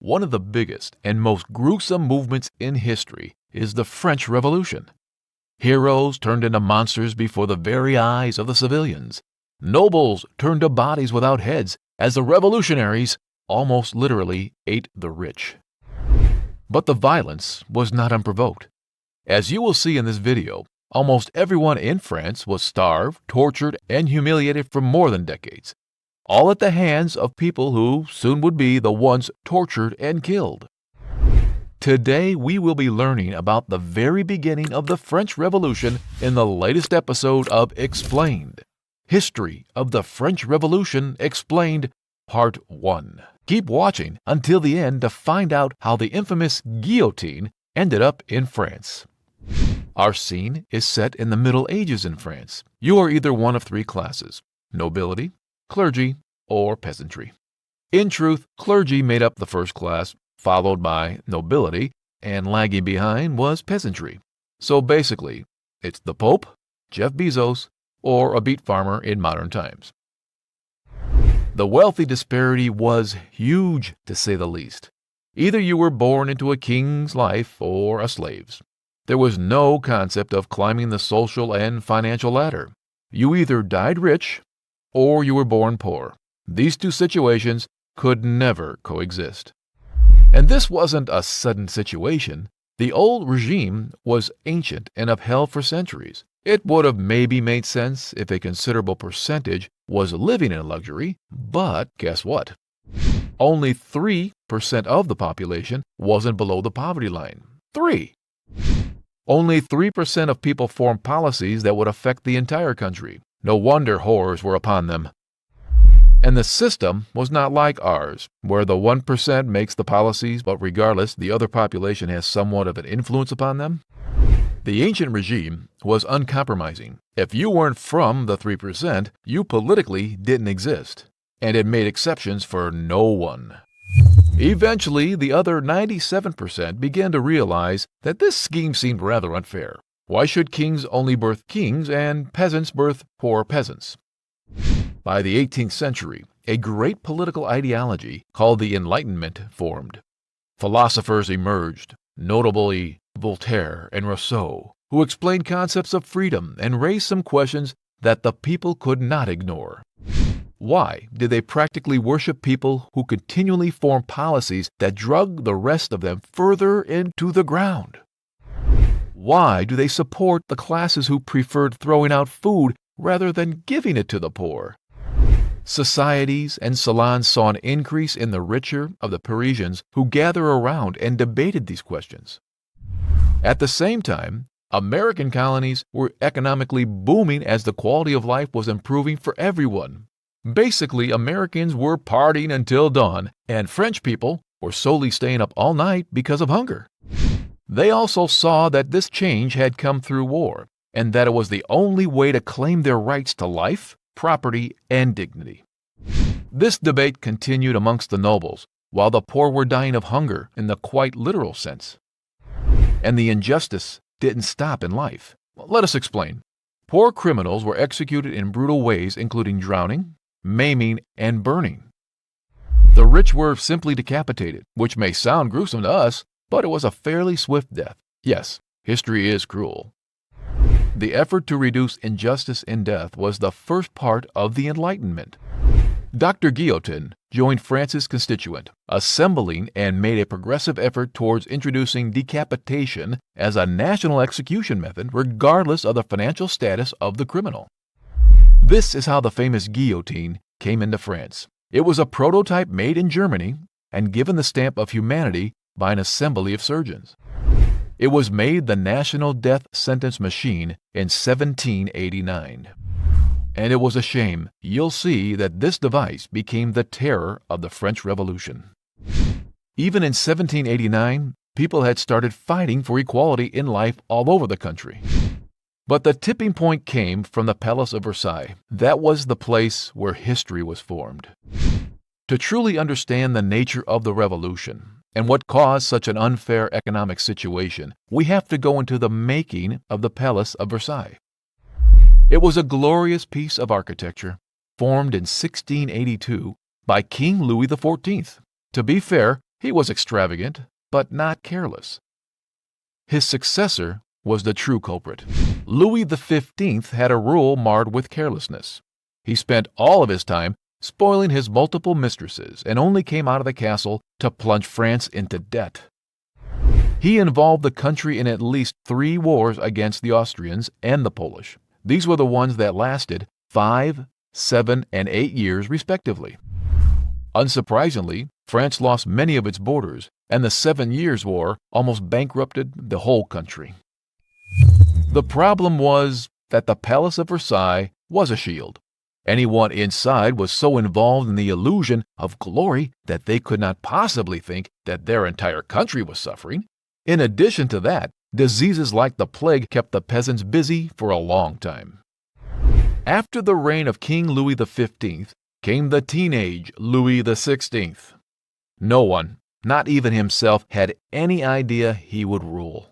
One of the biggest and most gruesome movements in history is the French Revolution. Heroes turned into monsters before the very eyes of the civilians. Nobles turned to bodies without heads as the revolutionaries almost literally ate the rich. But the violence was not unprovoked. As you will see in this video, almost everyone in France was starved, tortured, and humiliated for more than decades, all at the hands of people who soon would be the ones tortured and killed. Today we will be learning about the very beginning of the French Revolution in the latest episode of Explained. History of the French Revolution Explained, Part 1. Keep watching until the end to find out how the infamous guillotine ended up in France. Our scene is set in the Middle Ages in France. You are either one of three classes: nobility, clergy, or peasantry. In truth, clergy made up the first class, followed by nobility, and lagging behind was peasantry. So basically, it's the Pope, Jeff Bezos, or a beet farmer in modern times. The wealthy disparity was huge, to say the least. Either you were born into a king's life or a slave's. There was no concept of climbing the social and financial ladder. You either died rich or you were born poor. These two situations could never coexist. And this wasn't a sudden situation. The old regime was ancient and upheld for centuries. It would have maybe made sense if a considerable percentage was living in luxury, but guess what? Only 3% of the population wasn't below the poverty line. 3! Only 3% of people formed policies that would affect the entire country. No wonder horrors were upon them. And the system was not like ours, where the 1% makes the policies, but regardless, the other population has somewhat of an influence upon them. The ancient regime was uncompromising. If you weren't from the 3%, you politically didn't exist, and it made exceptions for no one. Eventually, the other 97% began to realize that this scheme seemed rather unfair. Why should kings only birth kings and peasants birth poor peasants? By the 18th century, a great political ideology called the Enlightenment formed. Philosophers emerged, notably Voltaire and Rousseau, who explained concepts of freedom and raised some questions that the people could not ignore. Why did they practically worship people who continually formed policies that drug the rest of them further into the ground? Why do they support the classes who preferred throwing out food rather than giving it to the poor? Societies and salons saw an increase in the richer of the Parisians who gathered around and debated these questions. At the same time, American colonies were economically booming as the quality of life was improving for everyone. Basically, Americans were partying until dawn, and French people were solely staying up all night because of hunger. They also saw that this change had come through war, and that it was the only way to claim their rights to life, property, and dignity. This debate continued amongst the nobles, while the poor were dying of hunger in the quite literal sense. And the injustice didn't stop in life. Let us explain. Poor criminals were executed in brutal ways, including drowning, maiming, and burning. The rich were simply decapitated, which may sound gruesome to us, but it was a fairly swift death. Yes, history is cruel. The effort to reduce injustice in death was the first part of the Enlightenment. Dr. Guillotine joined France's constituent, assembling and made a progressive effort towards introducing decapitation as a national execution method regardless of the financial status of the criminal. This is how the famous guillotine came into France. It was a prototype made in Germany and given the stamp of humanity by an assembly of surgeons. It was made the national death sentence machine in 1789. And it was a shame. You'll see that this device became the terror of the French Revolution. Even in 1789, people had started fighting for equality in life all over the country. But the tipping point came from the Palace of Versailles. That was the place where history was formed. To truly understand the nature of the revolution and what caused such an unfair economic situation, we have to go into the making of the Palace of Versailles. It was a glorious piece of architecture, formed in 1682 by King Louis XIV. To be fair, He was extravagant, but not careless. His successor was the true culprit. Louis XV had a rule marred with carelessness. He spent all of his time spoiling his multiple mistresses and only came out of the castle to plunge France into debt. He involved the country in at least 3 wars against the Austrians and the Polish. These were the ones that lasted 5, 7, and 8 years respectively. Unsurprisingly, France lost many of its borders, and the 7 Years' War almost bankrupted the whole country. The problem was that the Palace of Versailles was a shield. Anyone inside was so involved in the illusion of glory that they could not possibly think that their entire country was suffering. In addition to that, diseases like the plague kept the peasants busy for a long time. After the reign of King Louis XV came the teenage Louis XVI. No one, not even himself, had any idea he would rule.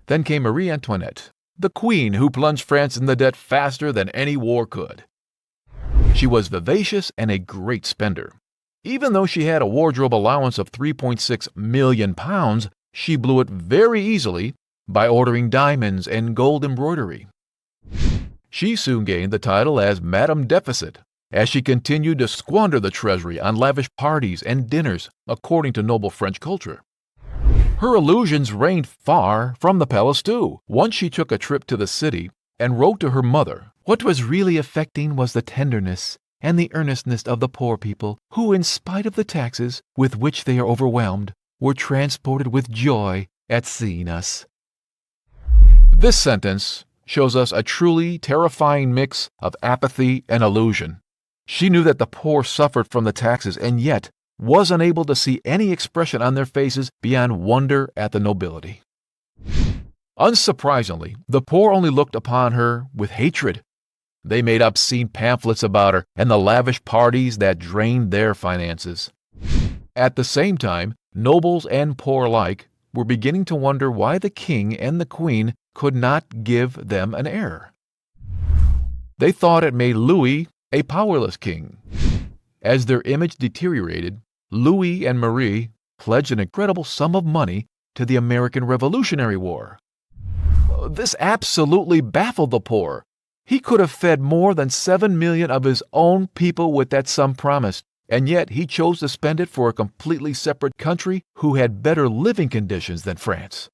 Then came Marie Antoinette, the queen who plunged France into debt faster than any war could. She was vivacious and a great spender. Even though she had a wardrobe allowance of £3.6 million, she blew it very easily by ordering diamonds and gold embroidery. She soon gained the title as Madame Deficit, as she continued to squander the treasury on lavish parties and dinners according to noble French culture. Her illusions reigned far from the palace too. Once she took a trip to the city and wrote to her mother, "What was really affecting was the tenderness and the earnestness of the poor people, who, in spite of the taxes with which they are overwhelmed, were transported with joy at seeing us." This sentence shows us a truly terrifying mix of apathy and illusion. She knew that the poor suffered from the taxes and yet was unable to see any expression on their faces beyond wonder at the nobility. Unsurprisingly, the poor only looked upon her with hatred. They made obscene pamphlets about her and the lavish parties that drained their finances. At the same time, nobles and poor alike were beginning to wonder why the king and the queen could not give them an heir. They thought it made Louis a powerless king. As their image deteriorated, Louis and Marie pledged an incredible sum of money to the American Revolutionary War. This absolutely baffled the poor. He could have fed more than 7 million of his own people with that sum promised, and yet he chose to spend it for a completely separate country who had better living conditions than France.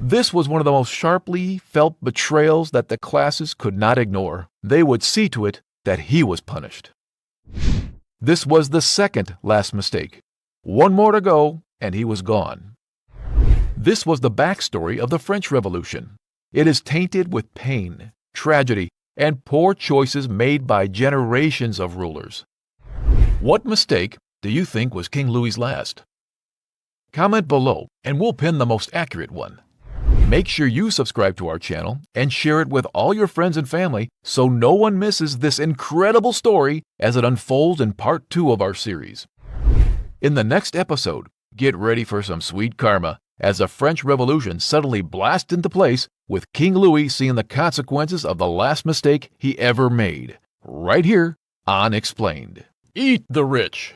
This was one of the most sharply felt betrayals that the classes could not ignore. They would see to it that he was punished. This was the second last mistake. One more to go, and he was gone. This was the backstory of the French Revolution. It is tainted with pain, tragedy, and poor choices made by generations of rulers. What mistake do you think was King Louis's last? Comment below, and we'll pin the most accurate one. Make sure you subscribe to our channel and share it with all your friends and family so no one misses this incredible story as it unfolds in part 2 of our series. In the next episode, get ready for some sweet karma as the French Revolution suddenly blasts into place with King Louis seeing the consequences of the last mistake he ever made. Right here on Explained. Eat the rich!